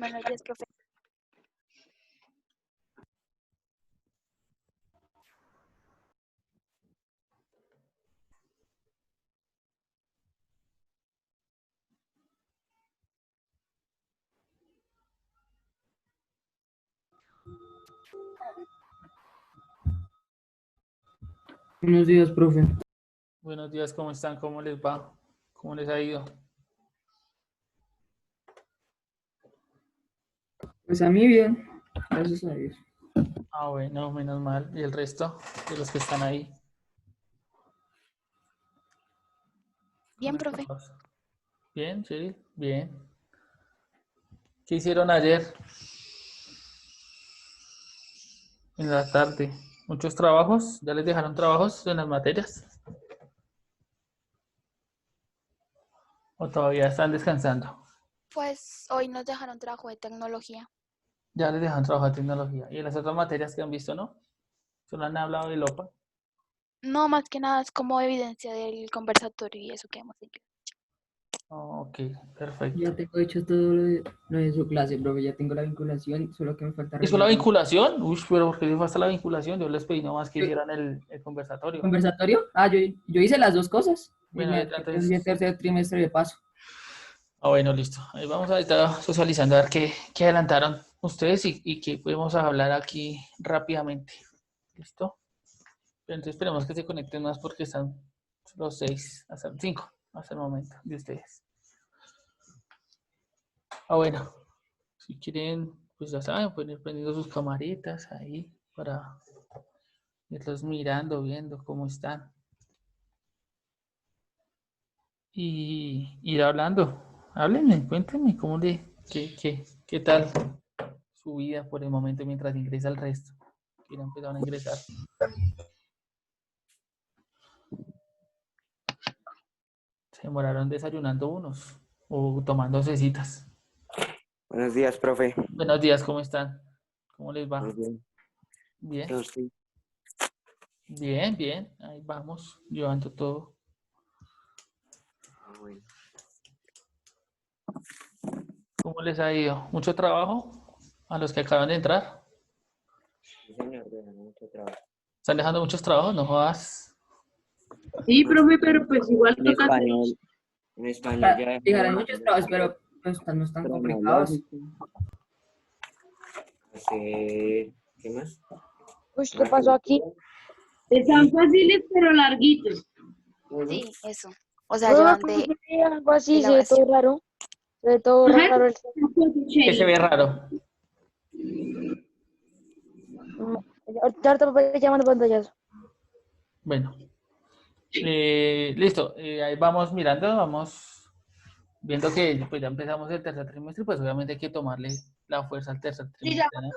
Buenos días, profe. Buenos días, profe. Buenos días, ¿cómo están? ¿Cómo les va? ¿Cómo les ha ido? Pues a mí bien, gracias a Dios. Ah, bueno, menos mal. ¿Y el resto de los que están ahí? Bien, profe. Bien, sí, bien. ¿Qué hicieron ayer en la tarde? ¿Muchos trabajos? ¿Ya les dejaron trabajos en las materias? ¿O todavía están descansando? Pues hoy nos dejaron trabajo de tecnología. Ya les dejaron trabajo de tecnología. ¿Y en las otras materias que han visto, no? Solo han hablado de LOPA. No, más que nada es como evidencia del conversatorio y eso que hemos hecho. Ok, perfecto. Ya tengo hecho todo lo de su clase, profe. Ya tengo la vinculación, solo que me falta ¿Hizo la arreglar vinculación? Uy, pero ¿por qué le falta la vinculación? Yo les pedí nomás que ¿el hicieran el conversatorio. conversatorio. Yo hice las dos cosas. Y Bueno, me entonces... mi tercer trimestre de paso. Ah, bueno, listo. Ahí vamos a estar socializando a ver qué adelantaron ustedes y qué podemos hablar aquí rápidamente. ¿Listo? Entonces esperemos que se conecten más porque están los 6, hasta 5 hasta el momento de ustedes. Ah, bueno. Si quieren, pues ya saben, pueden ir prendiendo sus camaritas ahí para irlos mirando, viendo cómo están. Y ir hablando. Háblenme, cuéntenme qué tal su vida por el momento mientras ingresa el resto. Que ya empezaron a ingresar. Se demoraron desayunando unos o tomando cecitas. Buenos días, profe. Buenos días, ¿cómo están? ¿Cómo les va? Muy bien. Bien, Yo sí. bien, bien. Ahí vamos, llevando todo. Bueno. ¿Cómo les ha ido? ¿Mucho trabajo a los que acaban de entrar? Sí, señor, bueno, mucho trabajo. ¿Están dejando muchos trabajos? No jodas. Sí, profe, pero pues igual En toca hacer. español ya Dejarán dejamos muchos trabajos, pero pues, no están complicados. cronológico. Hacer, ¿qué más? Uy, ¿qué pasó aquí? Están fáciles, pero larguitos. Sí, eso. O sea, No, llevan de profe, algo así, se ve todo elaboración. raro. Se ve todo Ajá, raro. ¿Qué se ve raro? Ahorita profe llamando pantallazo. Bueno, listo. Ahí vamos mirando, vamos viendo que pues ya empezamos el tercer trimestre, pues obviamente hay que tomarle la fuerza al tercer trimestre, ¿no?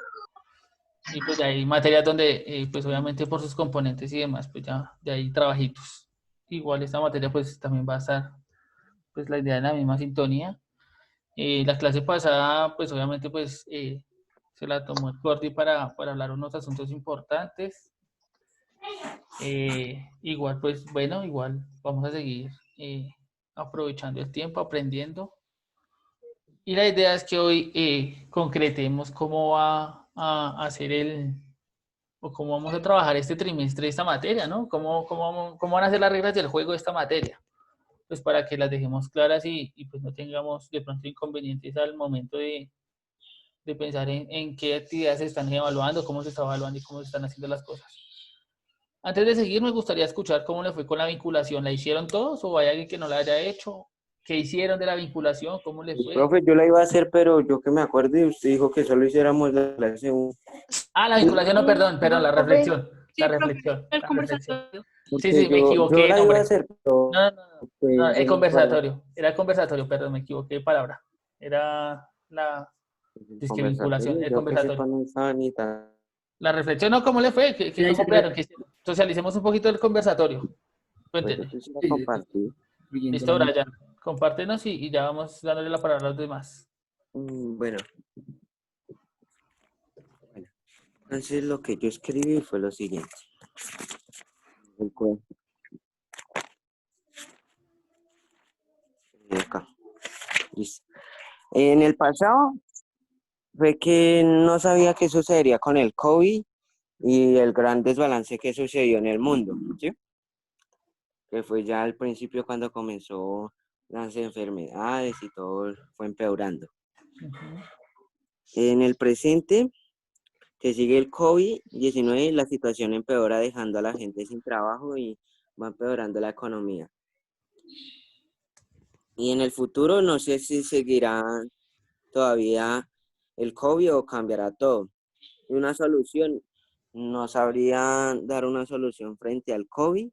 Y pues ya hay materias donde, pues obviamente por sus componentes y demás, pues ya hay trabajitos. Igual esta materia pues también va a estar, pues la idea de la misma sintonía. La clase pasada, pues obviamente pues se la tomó el Corti para hablar unos asuntos importantes. Igual pues bueno, igual vamos a seguir aprovechando el tiempo, aprendiendo. Y la idea es que hoy concretemos cómo va a hacer o cómo vamos a trabajar este trimestre esta materia, ¿no? ¿Cómo van a ser las reglas del juego de esta materia? Pues para que las dejemos claras y pues no tengamos de pronto inconvenientes al momento de pensar en qué actividades se están evaluando, cómo se está evaluando y cómo se están haciendo las cosas. Antes de seguir, me gustaría escuchar cómo le fue con la vinculación. ¿La hicieron todos o hay alguien que no la haya hecho? ¿Qué hicieron de la vinculación? ¿Cómo le fue? Profe, yo la iba a hacer, pero yo que me acuerde, usted dijo que solo hiciéramos la clase 1. Ah, la vinculación, no, perdón, la Profe, reflexión. Sí, La profe, reflexión. el La reflexión. conversatorio. Sí, Porque sí, me equivoqué yo de la iba a nombre. hacer, pero No, pues, el yo no recuerdo. conversatorio. Era el conversatorio, perdón, me equivoqué de palabra. Era la El disque vinculación, conversatorio, el yo que sepa conversatorio. no estaba ni tan... La reflexión, ¿no? ¿Cómo le fue? ¿Qué Ya cómo hice crearon? ¿Qué hicieron? Socialicemos un poquito el conversatorio. Pues yo Cuéntenme. quisiera sí, compartir. incluyendo Listo, la mía. Brian. Compártenos y ya vamos dándole la palabra a los demás. Bueno, entonces lo que yo escribí fue lo siguiente. Acá. Listo. En el pasado fue que no sabía qué sucedería con el COVID y el gran desbalance que sucedió en el mundo, ¿sí? Que fue ya al principio cuando comenzó las enfermedades y todo fue empeorando. Ujú. En el presente, que sigue el COVID-19, la situación empeora dejando a la gente sin trabajo y va empeorando la economía. Y en el futuro no sé si seguirá todavía el COVID o cambiará todo. Y una solución, no sabría dar una solución frente al COVID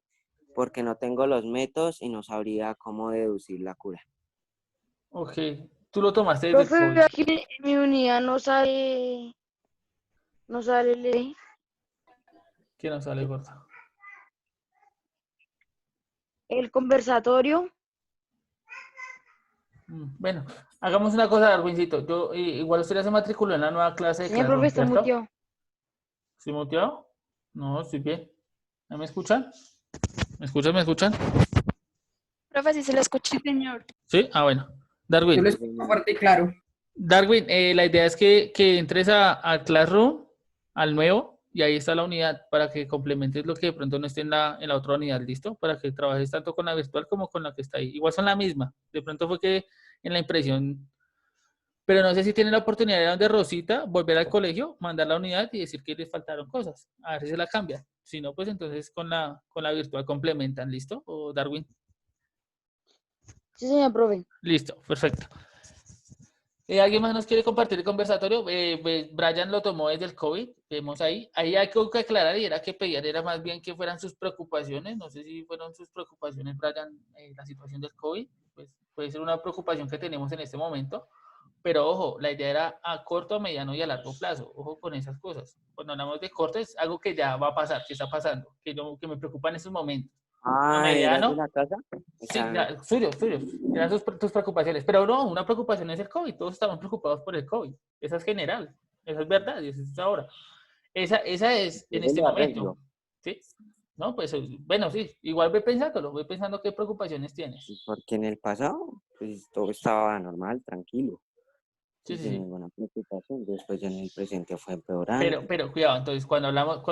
porque no tengo los métodos y no sabría cómo deducir la cura. Ok, tú lo tomaste desde el Profe, COVID. aquí en mi unidad no sale ¿Qué nos sale, gordo? el conversatorio. Bueno, hagamos una cosa, Darwincito. Yo, igual usted ya se matriculó en la nueva clase de Señor profe, Classroom, está ¿cierto? muteado. ¿Estoy muteado? No, estoy bien. ¿No me escuchan? ¿Me escuchan? ¿Me escuchan? Profe, si se lo escucha. Sí, señor. Sí, bueno. Yo Darwin, lo escucho fuerte y claro. Darwin, la idea es que entres a Classroom, al nuevo, y ahí está la unidad para que complementes lo que de pronto no esté en la otra unidad, ¿listo? Para que trabajes tanto con la virtual como con la que está ahí. Igual son la misma. De pronto fue que en la impresión, pero no sé si tienen la oportunidad de donde Rosita, volver al colegio, mandar la unidad y decir que les faltaron cosas. A ver si se la cambian. Si no, pues entonces con la virtual complementan, ¿listo? O Darwin. Sí, señor profe. Listo, perfecto. ¿Alguien más nos quiere compartir el conversatorio? Brian lo tomó desde el COVID, vemos ahí. Ahí hay que aclarar y era que pedían, era más bien que fueran sus preocupaciones. No sé si fueron sus preocupaciones, Brian, la situación del COVID. Pues puede ser una preocupación que tenemos en este momento. Pero ojo, la idea era a corto, a mediano y a largo plazo. Ojo con esas cosas. Cuando hablamos de corto es algo que ya va a pasar, que está pasando, que me preocupa en estos momentos. A Ah, ¿eras de mediano, la casa? O sí, sea, suyos. Eran tus preocupaciones. Pero no, una preocupación es el COVID. Todos estamos preocupados por el COVID. Esa es general. Esa es verdad. Y esa es ahora. Esa es yo en me este lo momento. arreglo. ¿Sí? No, pues bueno, sí. Igual ve pensándolo. Ve pensando qué preocupaciones tienes. Porque en el pasado, pues todo estaba normal, tranquilo Sí, y sí, sin sí. ninguna preocupación. Después ya en el presente fue empeorando. Pero cuidado, entonces cuando hablamos,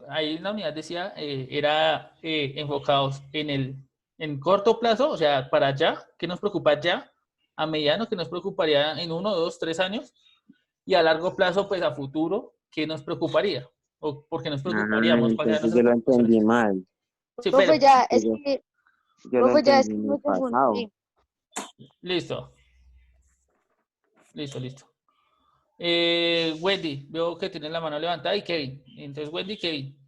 ahí la unidad decía, era enfocados en corto plazo, o sea, para allá, ¿qué nos preocupa ya? A mediano, ¿qué nos preocuparía en 1, 2, 3 años? Y a largo plazo, pues a futuro, ¿qué nos preocuparía? ¿O por qué nos Ah, preocuparíamos? ¿Cuáles eran entonces yo nuestras lo preocupaciones? entendí mal. Sí, pero, Profe, ya, Yo, es que, yo lo profe, ya es entendí que en me el pasado. confundí. listo. Wendy, veo que tienes la mano levantada y Kevin. Entonces, Wendy, Kevin.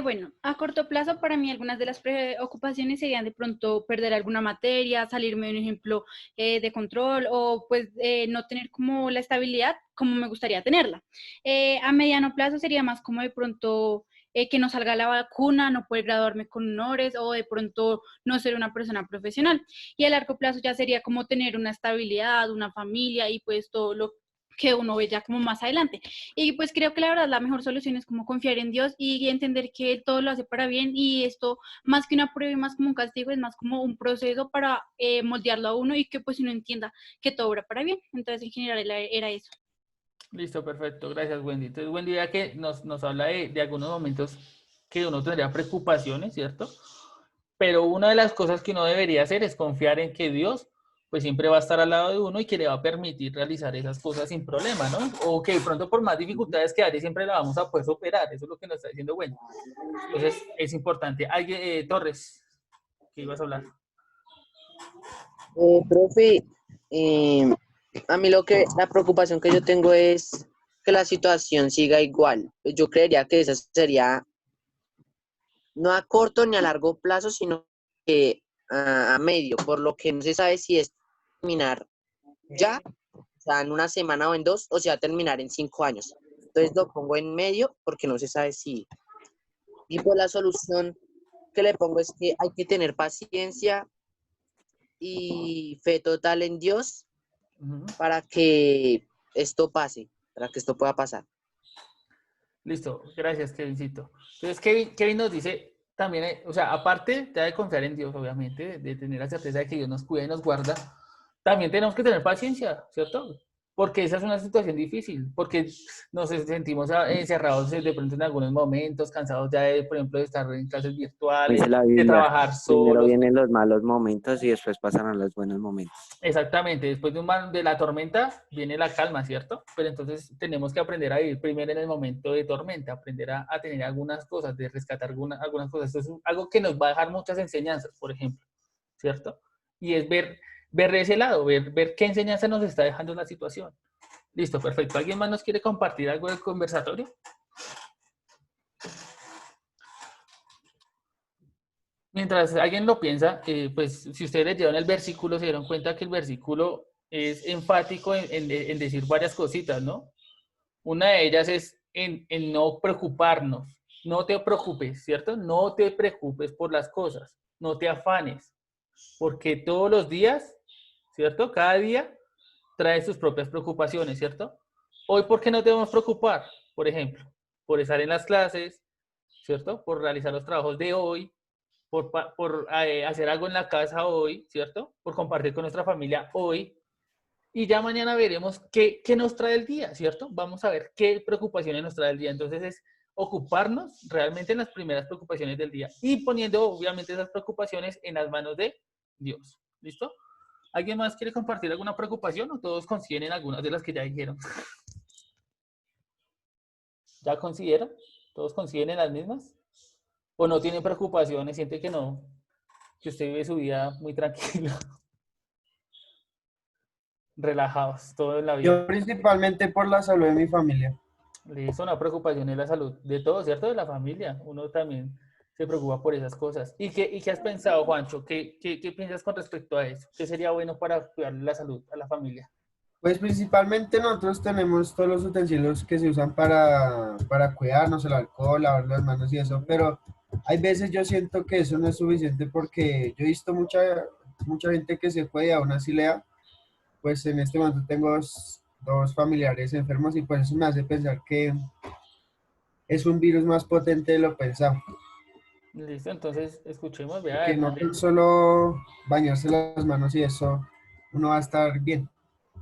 Bueno, a corto plazo para mí algunas de las preocupaciones serían de pronto perder alguna materia, salirme de un ejemplo de control o pues no tener como la estabilidad como me gustaría tenerla. A mediano plazo sería más como de pronto que no salga la vacuna, no poder graduarme con honores o de pronto no ser una persona profesional. Y a largo plazo ya sería como tener una estabilidad, una familia y pues todo lo que uno ve ya como más adelante. Y pues creo que la verdad la mejor solución es como confiar en Dios y entender que todo lo hace para bien y esto más que una prueba y más como un castigo es más como un proceso para moldearlo a uno y que pues uno entienda que todo obra para bien. Entonces en general era eso. Listo, perfecto. Gracias, Wendy. Entonces, Wendy ya que nos habla de algunos momentos que uno tendría preocupaciones, ¿cierto? Pero una de las cosas que uno debería hacer es confiar en que Dios pues siempre va a estar al lado de uno y que le va a permitir realizar esas cosas sin problema, ¿no? O que de pronto por más dificultades que haya siempre la vamos a poder superar. Eso es lo que nos está diciendo Wendy. Entonces, es importante. Alguien, Torres, ¿qué ibas a hablar? Profe, a mí la preocupación que yo tengo es que la situación siga igual. Yo creería que esa sería no a corto ni a largo plazo, sino que a medio, por lo que no se sabe si es terminar ya, o sea, en una semana o en 2, o sea, terminar en 5 años. Entonces lo pongo en medio porque no se sabe si. Y pues la solución que le pongo es que hay que tener paciencia y fe total en Dios para que esto pase, para que esto pueda pasar. Listo, gracias, Kevincito. Entonces, Kevin nos dice también, o sea, aparte de confiar en Dios, obviamente, de tener la certeza de que Dios nos cuida y nos guarda, también tenemos que tener paciencia, ¿cierto? Porque esa es una situación difícil, porque nos sentimos encerrados de pronto en algunos momentos, cansados ya de, por ejemplo, de estar en clases virtuales, Dice la de Biblia, trabajar primero solos. vienen los malos momentos y después pasarán los buenos momentos. Exactamente, después de la tormenta viene la calma, ¿cierto? Pero entonces tenemos que aprender a vivir primero en el momento de tormenta, aprender a tener algunas cosas, de rescatar algunas cosas. Esto es algo que nos va a dejar muchas enseñanzas, por ejemplo, ¿cierto? Y es ver de ese lado, ver qué enseñanza nos está dejando la situación. Listo, perfecto. ¿Alguien más nos quiere compartir algo del conversatorio? Mientras alguien lo piensa, pues si ustedes leyeron el versículo, se dieron cuenta que el versículo es enfático en decir varias cositas, ¿no? Una de ellas es en no preocuparnos. No te preocupes, ¿cierto? No te preocupes por las cosas. No te afanes. Porque todos los días, ¿cierto? Cada día trae sus propias preocupaciones, ¿cierto? Hoy, ¿por qué no debemos preocupar? Por ejemplo, por estar en las clases, ¿cierto? Por realizar los trabajos de hoy, por hacer algo en la casa hoy, ¿cierto? Por compartir con nuestra familia hoy. Y ya mañana veremos qué nos trae el día, ¿cierto? Vamos a ver qué preocupaciones nos trae el día. Entonces es ocuparnos realmente en las primeras preocupaciones del día y poniendo obviamente esas preocupaciones en las manos de Dios. ¿Listo? ¿Alguien más quiere compartir alguna preocupación o todos consiguen algunas de las que ya dijeron? ¿Ya consideran? ¿Todos consiguen en las mismas? ¿O no tienen preocupaciones? ¿Siente que no? Que usted vive su vida muy tranquilo. Relajados, todo en la vida. Yo principalmente por la salud de mi familia. Listo, una preocupación es la salud de todos, ¿cierto? De la familia. Uno también se preocupa por esas cosas. ¿Y qué has pensado, Juancho? ¿Qué piensas con respecto a eso? ¿Qué sería bueno para cuidar la salud a la familia? Pues principalmente nosotros tenemos todos los utensilios que se usan para cuidarnos, el alcohol, lavar las manos y eso, pero hay veces yo siento que eso no es suficiente porque yo he visto mucha gente que se puede y aún así le da. Pues en este momento tengo dos familiares enfermos y pues eso me hace pensar que es un virus más potente de lo pensado. Listo, entonces escuchemos, Y vea, que no Hernández. tan solo bañarse las manos y eso, uno va a estar bien.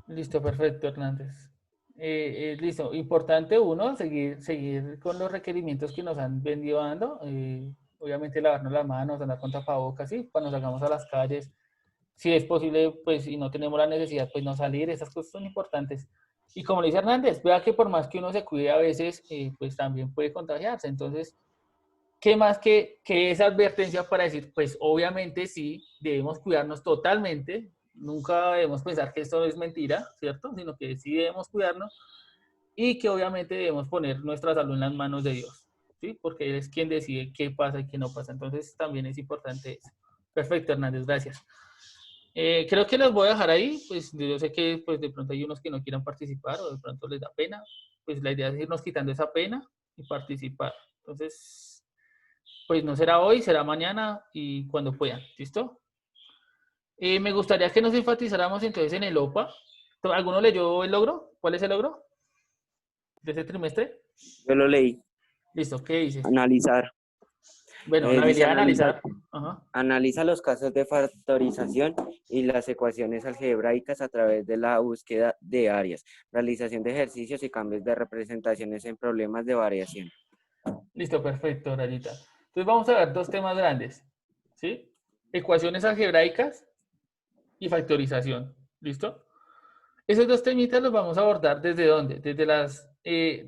Listo, perfecto, Hernández. Listo, importante uno, seguir con los requerimientos que nos han venido dando. Obviamente lavarnos las manos, andar con tapabocas, ¿sí? Cuando salgamos a las calles, si es posible, pues, y no tenemos la necesidad, pues no salir, esas cosas son importantes. Y como le dice Hernández, vea que por más que uno se cuide a veces, pues también puede contagiarse. Entonces, ¿qué más que esa advertencia para decir, pues obviamente sí, debemos cuidarnos totalmente, nunca debemos pensar que esto es mentira, ¿cierto? Sino que sí debemos cuidarnos y que obviamente debemos poner nuestra salud en las manos de Dios, ¿sí? Porque Él es quien decide qué pasa y qué no pasa. Entonces también es importante eso. Perfecto, Hernández, gracias. Creo que los voy a dejar ahí, pues yo sé que pues, de pronto hay unos que no quieran participar o de pronto les da pena, pues la idea es irnos quitando esa pena y participar. Entonces, pues no será hoy, será mañana y cuando puedan, ¿listo? Me gustaría que nos enfatizáramos entonces en el OPA. ¿Alguno leyó el logro? ¿Cuál es el logro de este trimestre? Yo lo leí. Listo, ¿qué dice? Analizar. Bueno, la Dice habilidad de analizar. analizar. Ajá. Analiza los casos de factorización y las ecuaciones algebraicas a través de la búsqueda de áreas, realización de ejercicios y cambios de representaciones en problemas de variación. Listo, perfecto, Rayita. Entonces vamos a ver dos temas grandes, ¿sí? Ecuaciones algebraicas y factorización, ¿listo? Esos dos temitas los vamos a abordar ¿desde dónde? Desde las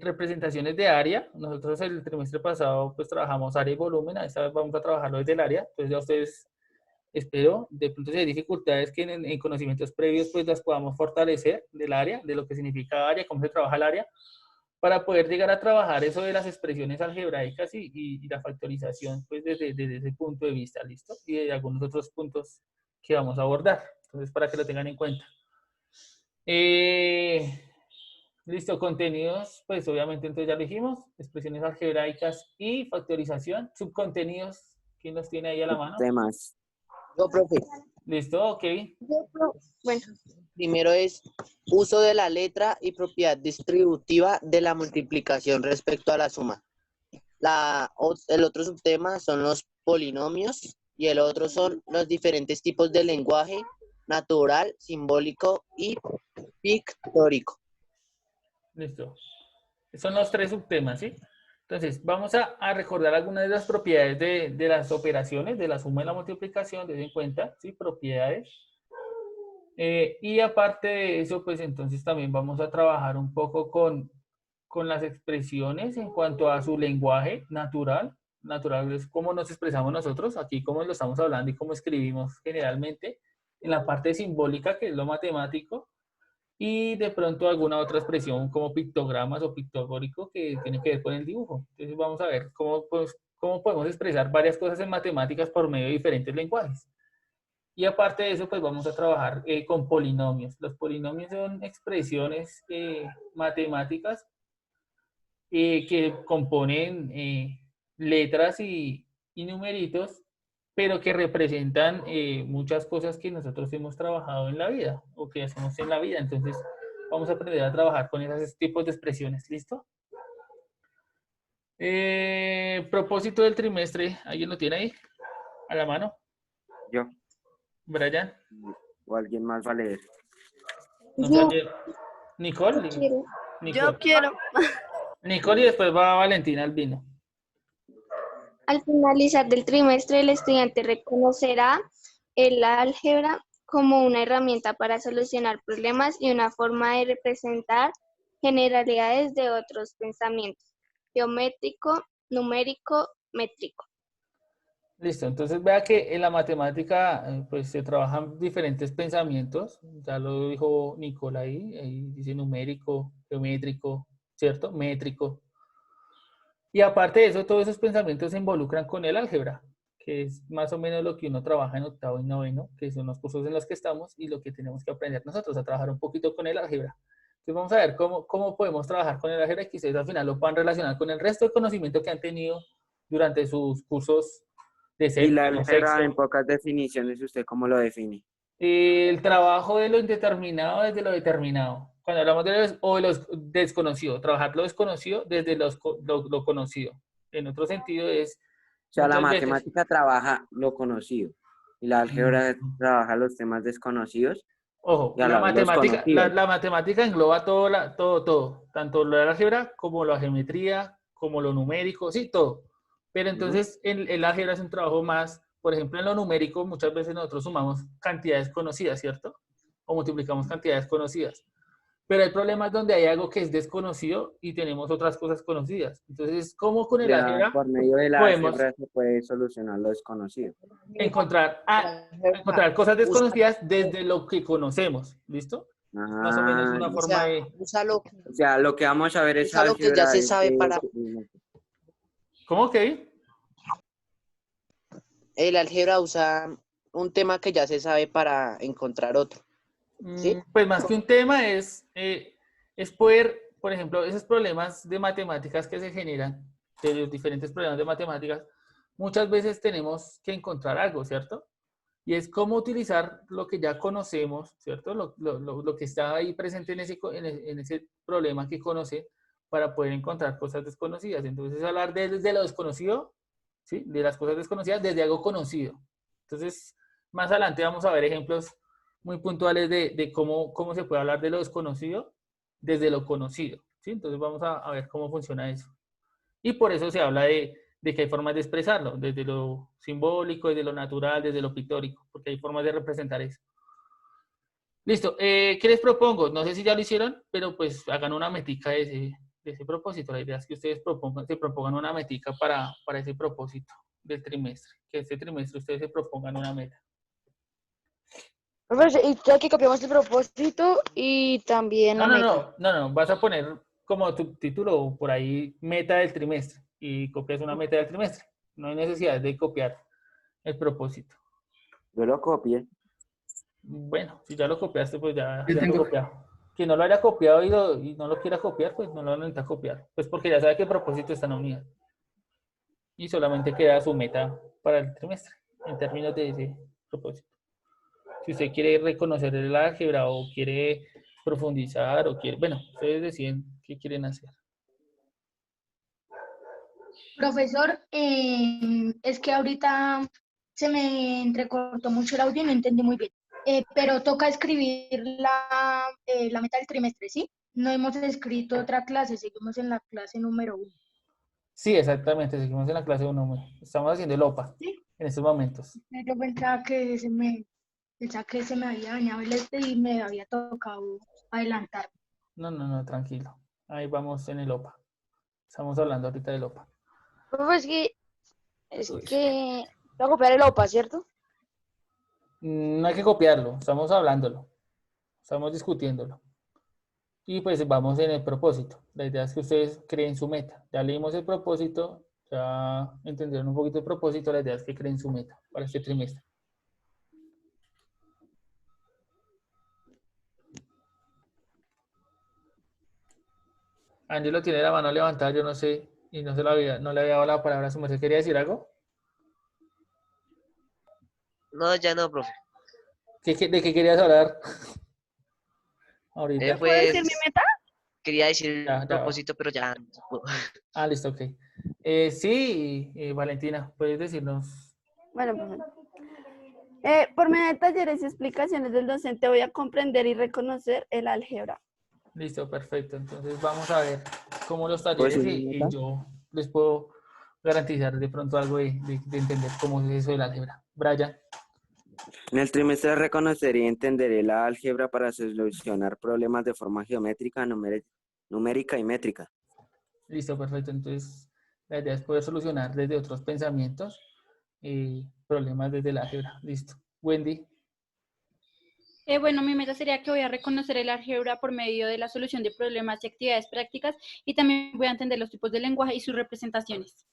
representaciones de área. Nosotros el trimestre pasado pues trabajamos área y volumen, esta vez vamos a trabajarlo desde el área. Entonces ya ustedes, espero, de pronto si hay dificultades que en conocimientos previos pues las podamos fortalecer del área, de lo que significa área, cómo se trabaja el área, para poder llegar a trabajar eso de las expresiones algebraicas y la factorización pues desde ese punto de vista, ¿listo? Y de algunos otros puntos que vamos a abordar. Entonces para que lo tengan en cuenta. Listo, contenidos, pues obviamente entonces ya lo dijimos, expresiones algebraicas y factorización, subcontenidos, ¿quién los tiene ahí a la mano? Temas. Yo, profe. Listo, ok. Bueno, Primero es uso de la letra y propiedad distributiva de la multiplicación respecto a la suma. El otro subtema son los polinomios y el otro son los diferentes tipos de lenguaje natural, simbólico y pictórico. Listo. Son los 3 subtemas, ¿sí? Entonces, vamos a recordar algunas de las propiedades de las operaciones, de la suma y la multiplicación, ten en cuenta, ¿sí? Propiedades. Y aparte de eso, pues entonces también vamos a trabajar un poco con las expresiones en cuanto a su lenguaje natural. Natural es cómo nos expresamos nosotros, aquí cómo lo estamos hablando y cómo escribimos generalmente. En la parte simbólica, que es lo matemático. Y de pronto alguna otra expresión como pictogramas o pictográfico que tiene que ver con el dibujo. Entonces vamos a ver cómo podemos expresar varias cosas en matemáticas por medio de diferentes lenguajes. Y aparte de eso, pues vamos a trabajar con polinomios. Los polinomios son expresiones matemáticas que componen letras y numeritos, pero que representan muchas cosas que nosotros hemos trabajado en la vida o que hacemos en la vida. Entonces, vamos a aprender a trabajar con esos tipos de expresiones. ¿Listo? Propósito del trimestre, ¿alguien lo tiene ahí? ¿A la mano? Yo. ¿Brian? O alguien más va a leer. No Yo sé, ¿Nicole? quiero. Nicole. Yo quiero. Nicole y después va Valentina Albino. Al finalizar del trimestre, el estudiante reconocerá el álgebra como una herramienta para solucionar problemas y una forma de representar generalidades de otros pensamientos, geométrico, numérico, métrico. Listo, entonces vea que en la matemática pues se trabajan diferentes pensamientos, ya lo dijo Nicole ahí dice numérico, geométrico, ¿cierto? Métrico. Y aparte de eso, todos esos pensamientos se involucran con el álgebra, que es más o menos lo que uno trabaja en octavo y noveno, que son los cursos en los que estamos y lo que tenemos que aprender nosotros, a trabajar un poquito con el álgebra. Entonces vamos a ver cómo podemos trabajar con el álgebra y que ustedes al final lo puedan relacionar con el resto de conocimiento que han tenido durante sus cursos de Y la séptimo, álgebra, sexto. en pocas definiciones, ¿usted cómo lo define? El trabajo de lo indeterminado desde lo determinado. Cuando hablamos de los desconocidos, trabajar lo desconocido desde lo conocido. En otro sentido es... O sea, la muchas veces- matemática trabaja lo conocido y la álgebra trabaja los temas desconocidos. Ojo, Y a la vez los conocidos. la matemática engloba todo, tanto la álgebra como la geometría, como lo numérico, sí, todo. Pero entonces el álgebra es un trabajo más, por ejemplo, en lo numérico muchas veces nosotros sumamos cantidades conocidas, ¿cierto? O multiplicamos cantidades conocidas. Pero hay problemas donde hay algo que es desconocido y tenemos otras cosas conocidas. Entonces, ¿cómo con el Ya álgebra por medio de la podemos álgebra se puede solucionar lo desconocido. encontrar cosas desconocidas desde lo que conocemos? ¿Listo? Más o menos una forma de... O sea, lo que vamos a ver es usa lo que ya álgebra. se sabe para... ¿Cómo que? El álgebra usa un tema que ya se sabe para encontrar otro. ¿Sí? Pues más que un tema es poder, por ejemplo, esos problemas de matemáticas que se generan, de los diferentes problemas de matemáticas, muchas veces tenemos que encontrar algo, ¿cierto? Y es cómo utilizar lo que ya conocemos, ¿cierto? Lo que está ahí presente en ese problema que conoce para poder encontrar cosas desconocidas. Entonces, hablar desde lo desconocido, ¿sí? De las cosas desconocidas desde algo conocido. Entonces, más adelante vamos a ver ejemplos muy puntuales de cómo se puede hablar de lo desconocido desde lo conocido, ¿sí? Entonces, vamos a ver cómo funciona eso. Y por eso se habla de que hay formas de expresarlo, desde lo simbólico, desde lo natural, desde lo pictórico, porque hay formas de representar eso. Listo. ¿Qué les propongo? No sé si ya lo hicieron, pero pues hagan una metica de ese propósito. La idea es que ustedes se propongan una metica para ese propósito del trimestre. Que este trimestre ustedes se propongan una meta. Profesor, y ya que copiamos el propósito y también la meta. No. Vas a poner como tu título por ahí meta del trimestre y copias una meta del trimestre. No hay necesidad de copiar el propósito. Yo lo copié. Bueno, si ya lo copiaste, pues ya Yo lo tengo- copiado. Quien no lo haya copiado y no lo quiera copiar, pues no lo necesita copiar. Pues porque ya sabe que el propósito está en la unidad. Y solamente queda su meta para el trimestre, en términos de ese propósito. Si usted quiere reconocer el álgebra o quiere profundizar o quiere... Bueno, ustedes deciden qué quieren hacer. Profesor, es que ahorita se me entrecortó mucho el audio y no entendí muy bien. pero toca escribir la meta del trimestre, ¿sí? No hemos escrito otra clase, seguimos en la clase número 1. Sí, exactamente, seguimos en la clase 1. Estamos haciendo el OPA ¿Sí? en estos momentos. Yo pensaba que se me había dañado el y me había tocado adelantar. No, tranquilo. Ahí vamos en el OPA. Estamos hablando ahorita del OPA. Profe, es que voy a copiar el OPA, ¿cierto? No hay que copiarlo, estamos hablándolo, estamos discutiéndolo. Y pues vamos en el propósito. La idea es que ustedes creen su meta. Ya leímos el propósito, ya entendieron un poquito el propósito, la idea es que creen su meta para este trimestre. Ángelo tiene la mano levantada, yo no sé, y no le había dado la palabra a su merced. ¿Quería decir algo? No, ya no, profe. ¿De qué querías hablar? Ahorita. ¿Puedo decir mi meta? Quería decir Ya, el propósito, pero ya no puedo. Ah, listo, ok. Sí, Valentina, ¿puedes decirnos? Bueno, profe. Por medio de talleres y explicaciones del docente voy a comprender y reconocer el álgebra. Listo, perfecto. Entonces vamos a ver cómo los Pues, talleres y yo les puedo garantizar de pronto algo de entender cómo es eso del álgebra. Brian. En el trimestre reconoceré y entenderé la álgebra para solucionar problemas de forma geométrica, numérica y métrica. Listo, perfecto. Entonces la idea es poder solucionar desde otros pensamientos problemas desde el álgebra. Listo. Wendy. Bueno, mi meta sería que voy a reconocer el álgebra por medio de la solución de problemas y actividades prácticas y también voy a entender los tipos de lenguaje y sus representaciones.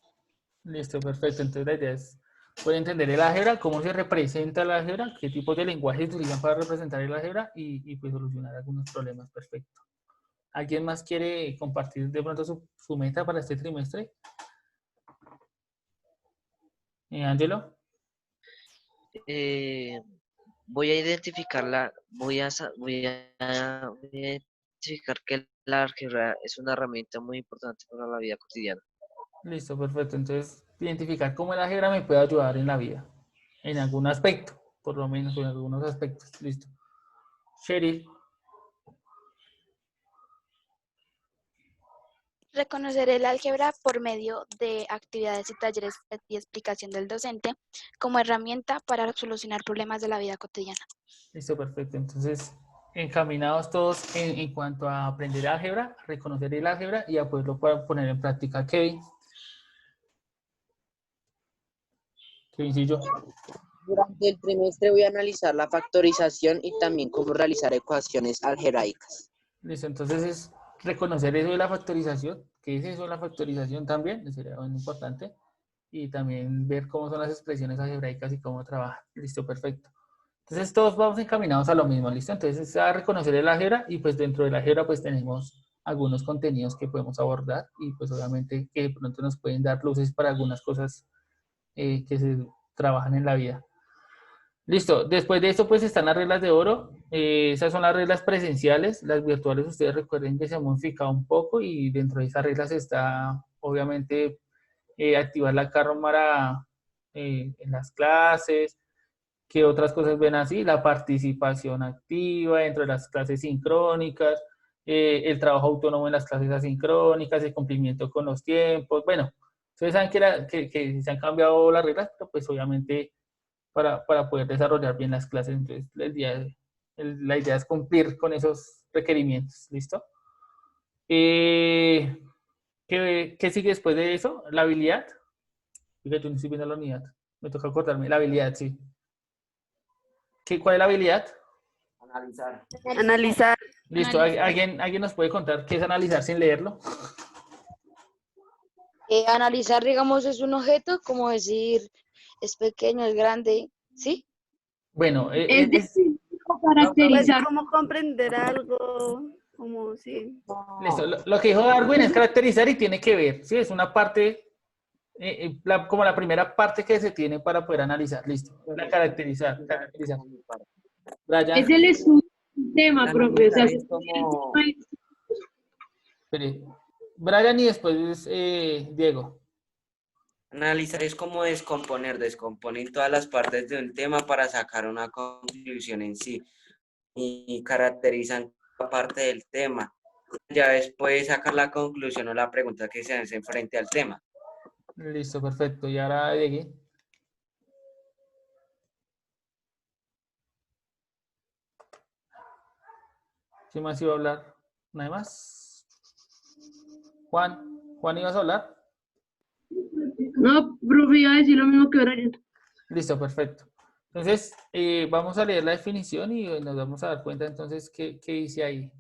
Listo, perfecto. Entonces la idea es poder entender el álgebra, cómo se representa el álgebra, qué tipos de lenguajes se utilizan para representar el álgebra y pues solucionar algunos problemas. Perfecto. ¿Alguien más quiere compartir de pronto su meta para este trimestre? Ángelo. Voy a identificar que la álgebra es una herramienta muy importante para la vida cotidiana. Listo, perfecto. Entonces, identificar cómo el álgebra me puede ayudar en la vida, en algún aspecto, por lo menos en algunos aspectos. Listo. Cheryl. Reconocer el álgebra por medio de actividades y talleres y explicación del docente como herramienta para solucionar problemas de la vida cotidiana. Listo, perfecto. Entonces, encaminados todos en cuanto a aprender álgebra, reconocer el álgebra y a poderlo poner en práctica. Kevin. Kevincillo. Durante el trimestre voy a analizar la factorización y también cómo realizar ecuaciones algebraicas. Listo, entonces es reconocer eso de la factorización. ¿Qué es eso de la factorización también? Sería muy importante. Y también ver cómo son las expresiones algebraicas y cómo trabajan. Listo, perfecto. Entonces todos vamos encaminados a lo mismo, ¿listo? Entonces es a reconocer el álgebra y pues dentro del álgebra pues tenemos algunos contenidos que podemos abordar y pues obviamente que de pronto nos pueden dar luces para algunas cosas que se trabajan en la vida. Listo, después de esto pues están las reglas de oro, esas son las reglas presenciales, las virtuales ustedes recuerden que se han modificado un poco y dentro de esas reglas está obviamente activar la cámara en las clases. ¿Qué otras cosas ven así? La participación activa dentro de las clases sincrónicas, el trabajo autónomo en las clases asincrónicas, el cumplimiento con los tiempos. Bueno, ustedes saben que se han cambiado las reglas, pero pues obviamente para poder desarrollar bien las clases. Entonces, la idea es cumplir con esos requerimientos. ¿Listo? ¿Qué sigue después de eso? La habilidad. Fíjate, yo no estoy viendo la unidad. Me toca acordarme. La habilidad, sí. ¿Cuál es la habilidad? Analizar. Listo. ¿Alguien nos puede contar qué es analizar sin leerlo? Analizar, digamos, es un objeto, como decir, es pequeño, es grande, ¿sí? Bueno, Es Pues cómo comprender algo, como sí. Listo. Lo que dijo Darwin es caracterizar y tiene que ver, ¿sí? Es una parte, como la primera parte que se tiene para poder analizar. Listo. La caracterizar. Brian. Es el estudio del tema, profe. O sea, Es como... Brian y después Diego. Analizar es como descomponer todas las partes de un tema para sacar una conclusión en sí y caracterizan cada parte del tema. Ya después sacar la conclusión o la pregunta que se hace frente al tema. Listo, perfecto. Y ahora, Diego. ¿Quién más iba a hablar? ¿Nadie más? Juan, ¿ibas a hablar? No, profe, iba a decir lo mismo que Brian. Listo, perfecto. Entonces, vamos a leer la definición y nos vamos a dar cuenta entonces qué dice ahí,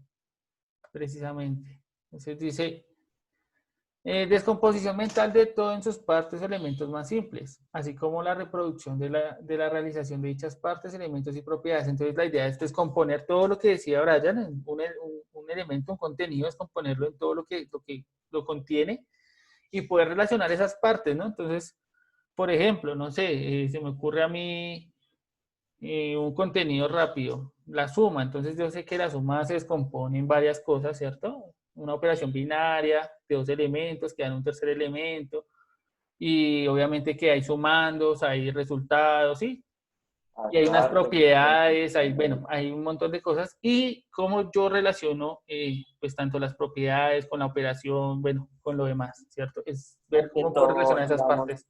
precisamente. Entonces dice, descomposición mental de todo en sus partes o elementos más simples, así como la reproducción de la realización de dichas partes, elementos y propiedades. Entonces la idea es descomponer todo lo que decía Brian en un elemento, un contenido, descomponerlo en todo lo que lo contiene y poder relacionar esas partes, ¿no? Entonces, por ejemplo, no sé, se me ocurre a mí un contenido rápido, la suma. Entonces yo sé que la suma se descompone en varias cosas, ¿cierto? Una operación binaria de dos elementos que dan un tercer elemento y obviamente que hay sumandos, hay resultados, ¿sí? Y hay unas propiedades, bueno, hay un montón de cosas y cómo yo relaciono pues tanto las propiedades con la operación, bueno, con lo demás, ¿cierto? Es ver cómo puedo relacionar esas partes.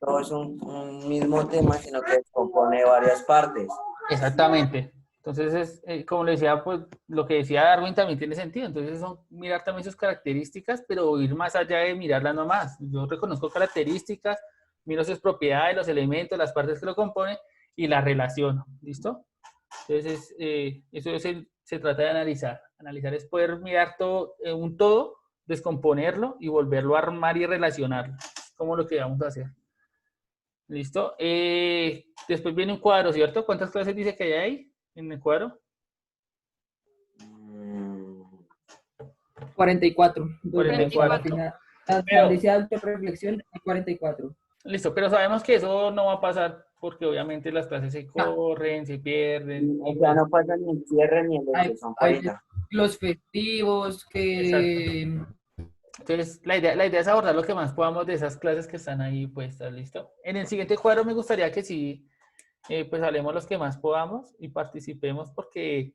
No es un mismo tema, sino que compone varias partes. Exactamente. Entonces, como le decía, pues lo que decía Darwin también tiene sentido. Entonces, son mirar también sus características, pero ir más allá de mirarlas nomás. Yo reconozco características, miro sus propiedades, los elementos, las partes que lo componen y las relaciono. ¿Listo? Entonces, eso se trata de analizar. Analizar es poder mirar todo, un todo, descomponerlo y volverlo a armar y relacionarlo. Es como lo que vamos a hacer. ¿Listo? Después viene un cuadro, ¿cierto? ¿Cuántas clases dice que hay ahí en el cuadro? 44. 44. La dice autorreflexión, 44. Listo, pero sabemos que eso no va a pasar porque obviamente las clases se corren, se pierden. Ya no pasa ni el cierre ni el hecho, son 40. Los festivos que... Exacto. Entonces, la idea es abordar lo que más podamos de esas clases que están ahí puestas, ¿listo? En el siguiente cuadro me gustaría que sí, pues hablemos los que más podamos y participemos porque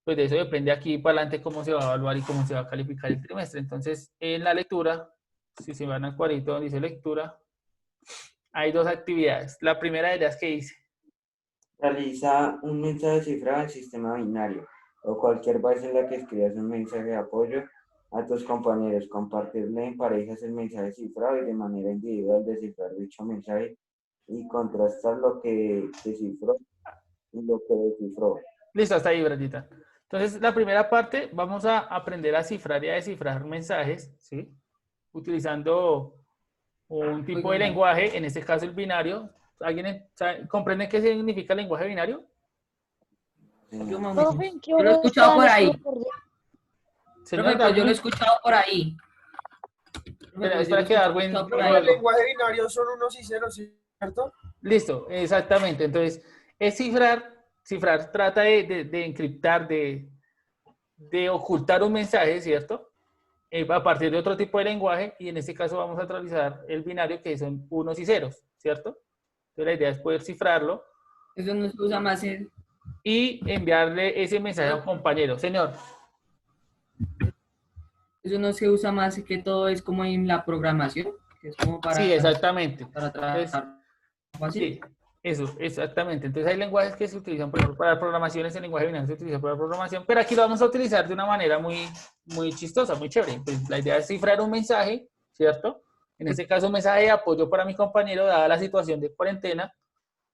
pues de eso depende aquí para adelante cómo se va a evaluar y cómo se va a calificar el trimestre. Entonces, en la lectura, si se van al cuadrito donde dice lectura, hay dos actividades. La primera de ellas que dice. Realiza un mensaje cifrado en sistema binario o cualquier base en la que escribas un mensaje de apoyo a tus compañeros. Compartirle en parejas el mensaje cifrado y de manera individual descifrar dicho mensaje y contrastar lo que descifró y lo que descifró. Listo, hasta ahí, Brandita. Entonces, la primera parte, vamos a aprender a cifrar y a descifrar mensajes, ¿sí? Utilizando un tipo de lenguaje, en este caso el binario. ¿Alguien comprende qué significa el lenguaje binario? Yo lo he escuchado por ahí. Señor, yo lo he escuchado por ahí. Espera que Darwin... El lenguaje binario son unos y ceros, ¿cierto? Listo, exactamente. Entonces, es cifrar trata de encriptar, de ocultar un mensaje, ¿cierto? A partir de otro tipo de lenguaje, y en este caso vamos a utilizar el binario, que son unos y ceros, ¿cierto? Entonces, la idea es poder cifrarlo. Eso no se usa más en... Y enviarle ese mensaje a un compañero. Señor. Eso no se usa más que todo es como en la programación, que es como para... Sí, exactamente. Para trabajar. Sí, eso, exactamente. Entonces hay lenguajes que se utilizan por ejemplo, para programaciones, el lenguaje binario se utiliza para programación, pero aquí lo vamos a utilizar de una manera muy chistosa, muy chévere. Pues la idea es cifrar un mensaje, ¿cierto? En este caso un mensaje de apoyo para mi compañero, dada la situación de cuarentena.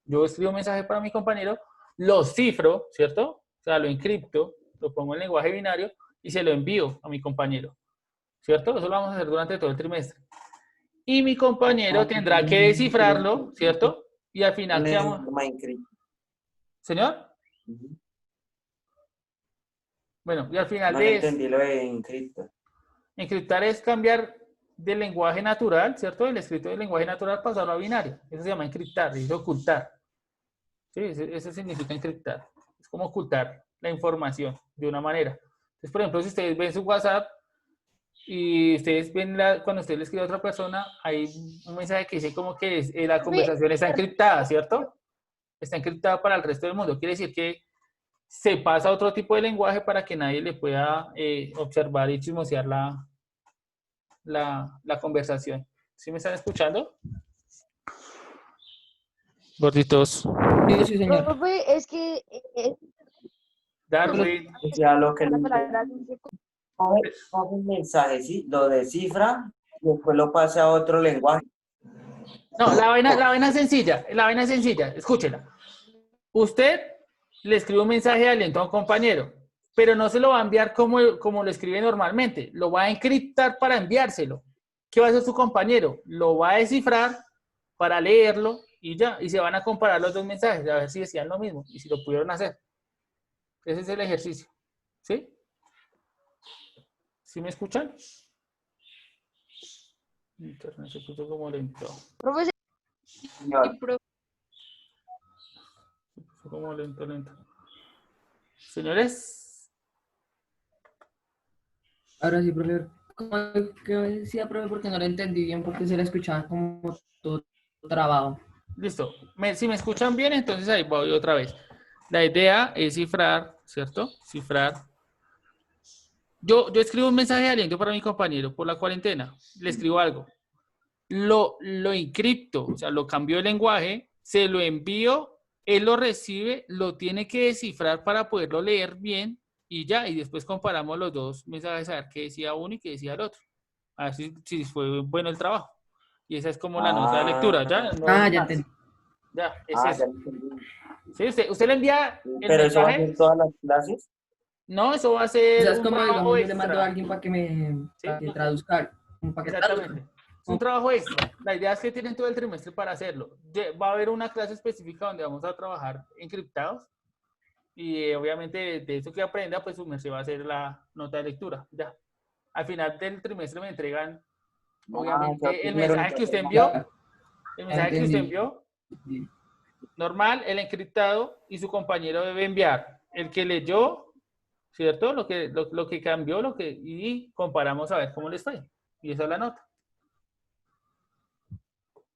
Yo escribo un mensaje para mi compañero, lo cifro, ¿cierto? O sea, lo encripto, lo pongo en lenguaje binario y se lo envío a mi compañero, ¿cierto? Eso lo vamos a hacer durante todo el trimestre. Y mi compañero tendrá que descifrarlo, ¿cierto? Y al final, ¿qué vamos? ¿Señor? Bueno, y al final no entendí lo de encriptar. Encriptar es cambiar del lenguaje natural, ¿cierto? Del escrito del lenguaje natural pasarlo a binario. Eso se llama encriptar, es ocultar. Sí, eso significa encriptar. Es como ocultar la información de una manera. Entonces, por ejemplo, si ustedes ven su WhatsApp, Y ustedes ven, cuando usted le escribe a otra persona, hay un mensaje que dice como que la conversación está encriptada, ¿cierto? Está encriptada para el resto del mundo. Quiere decir que se pasa a otro tipo de lenguaje para que nadie le pueda observar y chismosear la conversación. ¿Sí me están escuchando? Gorditos. Sí, sí, señor. Profe, es que Darwin. Ya lo que coge el mensaje, ¿sí? Lo descifra y después lo pasa a otro lenguaje. No, la vaina es sencilla. La vaina es sencilla. Escúchela. Usted le escribe un mensaje de aliento a un compañero, pero no se lo va a enviar como lo escribe normalmente. Lo va a encriptar para enviárselo. ¿Qué va a hacer su compañero? Lo va a descifrar para leerlo y ya. Y se van a comparar los dos mensajes, a ver si decían lo mismo y si lo pudieron hacer. Ese es el ejercicio. ¿Sí? ¿Sí me escuchan? Internet se puso como lento. profe, Se puso como lento. Señores. Ahora sí, profe. ¿Qué decía, profe? Porque no lo entendí bien, porque se la escuchaba como todo trabado. Listo. Si me escuchan bien, entonces ahí voy otra vez. La idea es cifrar, ¿cierto? Cifrar. Yo escribo un mensaje de aliento para mi compañero por la cuarentena. Le escribo algo. Lo encripto, o sea, lo cambio de lenguaje, se lo envío, él lo recibe, lo tiene que descifrar para poderlo leer bien y ya, y después comparamos los dos mensajes a ver qué decía uno y qué decía el otro. A ver si fue bueno el trabajo. Y esa es como la nota de lectura, ¿ya? No ya es más. entendí. Ya, es eso. Sí, usted le envía el ¿Pero eso va a mensaje. ser todas las clases? No, eso va a ser O sea, es un como, trabajo digamos, yo le extra. mando a alguien para que traduzca. Para que Exactamente. Es un trabajo extra. La idea es que tienen todo el trimestre para hacerlo. Va a haber una clase específica donde vamos a trabajar encriptados y obviamente de eso que aprenda, pues su merced va a hacer la nota de lectura. Ya. Al final del trimestre me entregan, obviamente, el mensaje que usted envió. El mensaje que usted envió, normal, el encriptado, y su compañero debe enviar el que leyó, ¿cierto? Lo que cambió, y comparamos a ver cómo les fue. Y esa es la nota.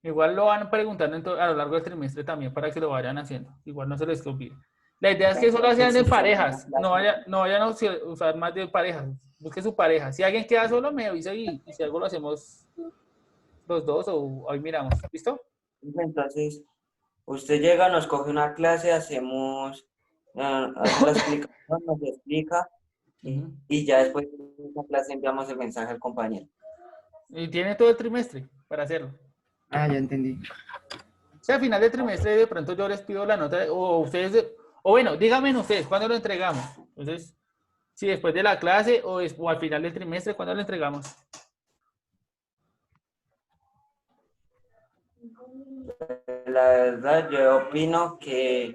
Igual lo van preguntando a lo largo del trimestre también para que lo vayan haciendo. Igual no se les olvide. La idea es que solo sean de parejas. No vayan a usar más de parejas. Busque su pareja. Si alguien queda solo, me avisa y si algo lo hacemos los dos o hoy miramos. ¿Listo? Entonces, usted llega, nos coge una clase, hacemos la explicación, nos explica y ya después de esa clase enviamos el mensaje al compañero. Y tiene todo el trimestre para hacerlo. Ya entendí. O sea, a final de trimestre de pronto yo les pido la nota o ustedes, o bueno, díganme ustedes, ¿cuándo lo entregamos? Entonces, si después de la clase o al final del trimestre, ¿cuándo lo entregamos? La verdad, yo opino que,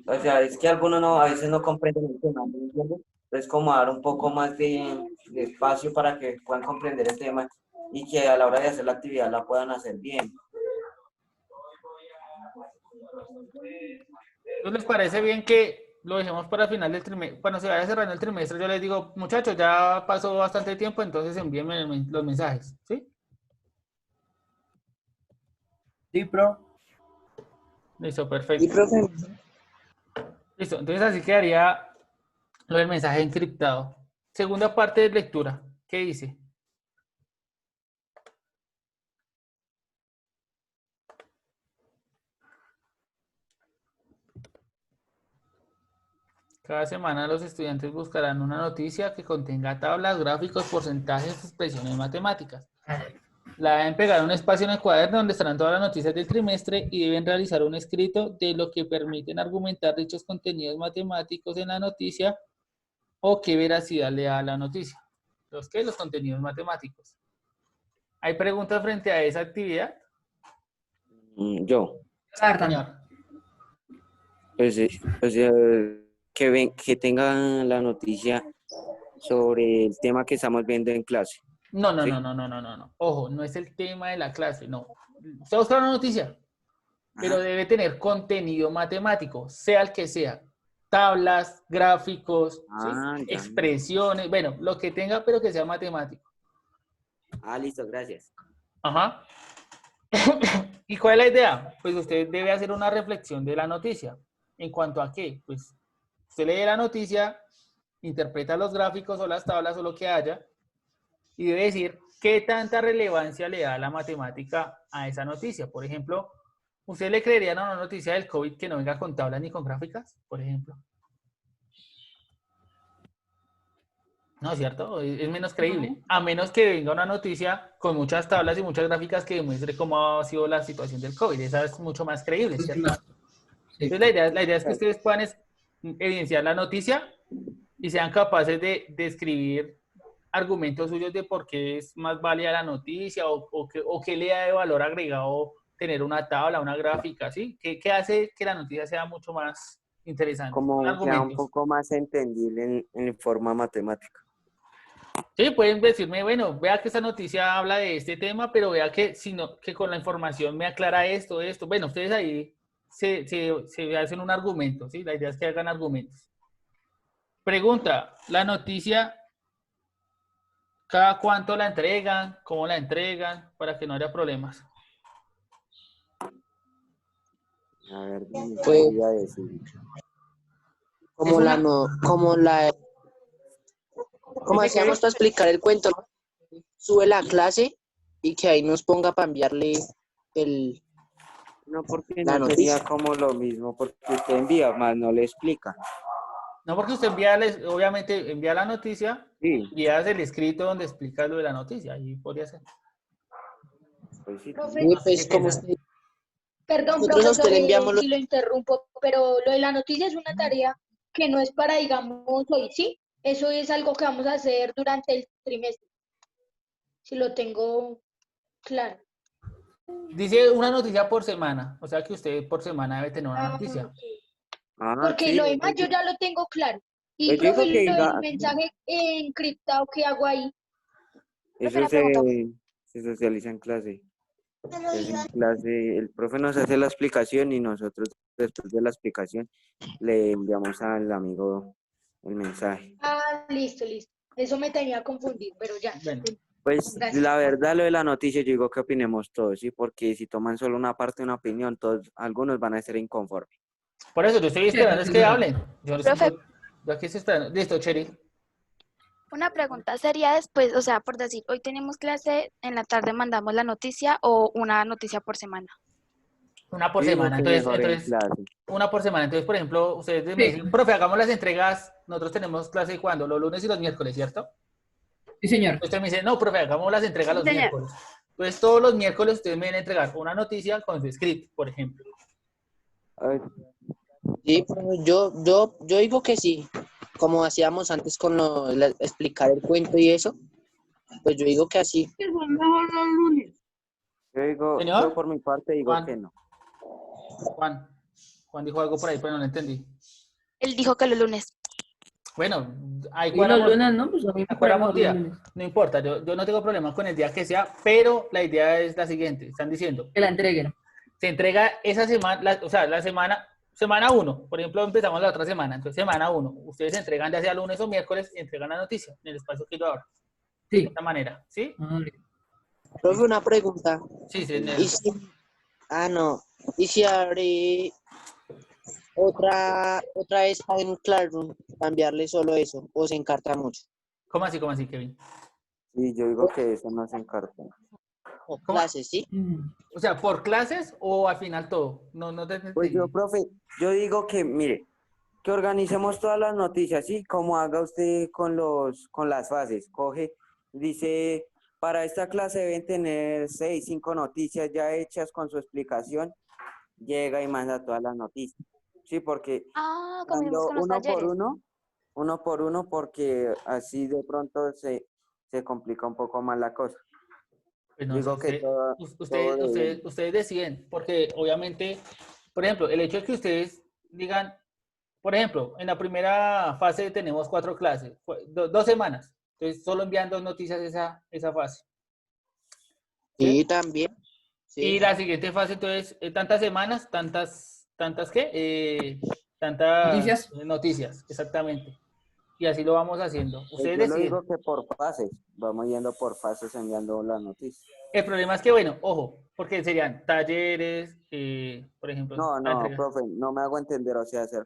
o sea, es que algunos a veces no comprenden el tema, ¿me entiendes? Es como dar un poco más de espacio para que puedan comprender el tema y que a la hora de hacer la actividad la puedan hacer bien. ¿No les parece bien que lo dejemos para el final del trimestre? Cuando se vaya cerrando el trimestre, yo les digo, muchachos, ya pasó bastante tiempo, entonces envíenme los mensajes, ¿sí? Sí, pro. Listo, perfecto. Sí, profe. Listo, entonces así quedaría lo del mensaje encriptado. Segunda parte de lectura, ¿qué dice? Cada semana los estudiantes buscarán una noticia que contenga tablas, gráficos, porcentajes, expresiones matemáticas. La deben pegar un espacio en el cuaderno donde estarán todas las noticias del trimestre y deben realizar un escrito de lo que permiten argumentar dichos contenidos matemáticos en la noticia o qué veracidad le da a la noticia. ¿Los qué? Los contenidos matemáticos. ¿Hay preguntas frente a esa actividad? Yo. Señor. Pues, que tengan la noticia sobre el tema que estamos viendo en clase. No. ¿Sí? No. Ojo, no es el tema de la clase, no. Usted busca una noticia, pero debe tener contenido matemático, sea el que sea. tablas, gráficos, ¿sí? Ya. Expresiones, bueno, lo que tenga, pero que sea matemático. Listo, gracias. Ajá. ¿Y cuál es la idea? Pues usted debe hacer una reflexión de la noticia. ¿En cuanto a qué? Pues usted lee la noticia, interpreta los gráficos o las tablas o lo que haya y debe decir qué tanta relevancia le da la matemática a esa noticia. Por ejemplo, ¿usted le creerían a una noticia del COVID que no venga con tablas ni con gráficas? Por ejemplo. No, ¿cierto? Es menos creíble. A menos que venga una noticia con muchas tablas y muchas gráficas que demuestre cómo ha sido la situación del COVID. Esa es mucho más creíble, ¿cierto? Entonces la idea es que ustedes puedan evidenciar la noticia y sean capaces de escribir argumentos suyos de por qué es más válida la noticia o qué le da de valor agregado tener una tabla, una gráfica, ¿sí? ¿Qué hace que la noticia sea mucho más interesante? Como sea un poco más entendible en forma matemática. Sí, pueden decirme, bueno, vea que esta noticia habla de este tema, pero vea que, que con la información me aclara esto. Bueno, ustedes ahí se hacen un argumento, ¿sí? La idea es que hagan argumentos. Pregunta, ¿la noticia cada cuánto la entregan? ¿Cómo la entregan? Para que no haya problemas. A ver, Pues, voy a decir. Como hacíamos para explicar el cuento, ¿no? Sube la clase y que ahí nos ponga para enviarle No, porque la no noticia. sería como lo mismo, porque usted envía, más no le explica. No, porque usted obviamente envía la noticia y hace el escrito donde explica lo de la noticia. Ahí podría ser. Pues sí. Pues como usted... Perdón, Nosotros a usted profesor, le enviamos si lo interrumpo, pero lo de la noticia es una tarea que no es para, digamos, hoy, ¿sí? Eso es algo que vamos a hacer durante el trimestre. Si lo tengo claro. Dice una noticia por semana, o sea que usted por semana debe tener una noticia. Porque sí, lo demás yo ya lo tengo claro. Y pues yo profe, digo que lo del mensaje encriptado que hago ahí. eso se socializa en clase. Entonces, en clase el profe nos hace la explicación y nosotros después de la explicación le enviamos al amigo el mensaje. Listo. Eso me tenía confundido, pero ya. Bueno. Pues Gracias. la verdad lo de la noticia yo digo que opinemos todos, ¿sí? Porque si toman solo una parte de una opinión, algunos van a ser inconformes. Por eso yo estoy esperando es que hablen. Profe. Yo aquí estoy esperando. Listo, Cheri. Una pregunta sería después, o sea, por decir, hoy tenemos clase, en la tarde mandamos la noticia o una noticia por semana. Una por Yo digo semana, que mejor en clase. una por semana. Entonces, por ejemplo, ustedes me dicen, profe, hagamos las entregas, nosotros tenemos clase ¿cuándo? Los lunes y los miércoles, ¿cierto? Sí, señor. Usted me dice, no, profe, hagamos las entregas los miércoles. Entonces, todos los miércoles ustedes me van a entregar una noticia con su script, por ejemplo. Sí, yo digo que sí. Como hacíamos antes con explicar el cuento y eso, pues yo digo que así. Yo digo, yo por mi parte digo Juan. que no. Juan dijo algo por ahí, pero no lo entendí. Él dijo que los lunes. Bueno, ahí Y los lunes, ¿no? Pues a mí me cuadramos día. No importa, yo no tengo problema con el día que sea, pero la idea es la siguiente. Están diciendo. Que la entreguen. Se entrega esa semana, o sea, la semana 1. Por ejemplo, empezamos la otra semana. Entonces, semana 1. Ustedes entregan ya sea lunes o miércoles y entregan la noticia en el espacio que yo abro. Sí. De esta manera, ¿sí? Profe, una pregunta. Sí, señor. ¿Y si abre otra vez en Classroom, cambiarle solo eso, o se encarta mucho? ¿Cómo así, Kevin? Sí, yo digo que eso no se encarta. ¿O clases, sí? O sea, ¿por clases o al final todo? No te entendí. Pues yo, profe, yo digo que, mire, que organicemos todas las noticias, ¿sí? Como haga usted con las fases. Coge, dice, para esta clase deben tener 6, 5 noticias ya hechas con su explicación. Llega y manda todas las noticias. Sí, porque dando uno por uno, porque así de pronto se complica un poco más la cosa. Pues no, digo que ustedes deciden, porque obviamente, por ejemplo, el hecho de que ustedes digan, por ejemplo, en la primera fase tenemos 4 clases, 2 semanas, entonces solo envían 2 noticias esa fase. Sí, también. Sí. Y la siguiente fase, entonces, tantas semanas, tantas ¿qué? tantas ¿Noticias? noticias, exactamente. Y así lo vamos haciendo. Pues Ustedes yo lo deciden. digo que por fases, vamos yendo por fases enviando las noticias. El problema es que, bueno, ojo, porque serían talleres, por ejemplo. No, la entrega. profe, no me hago entender, o sea, hacer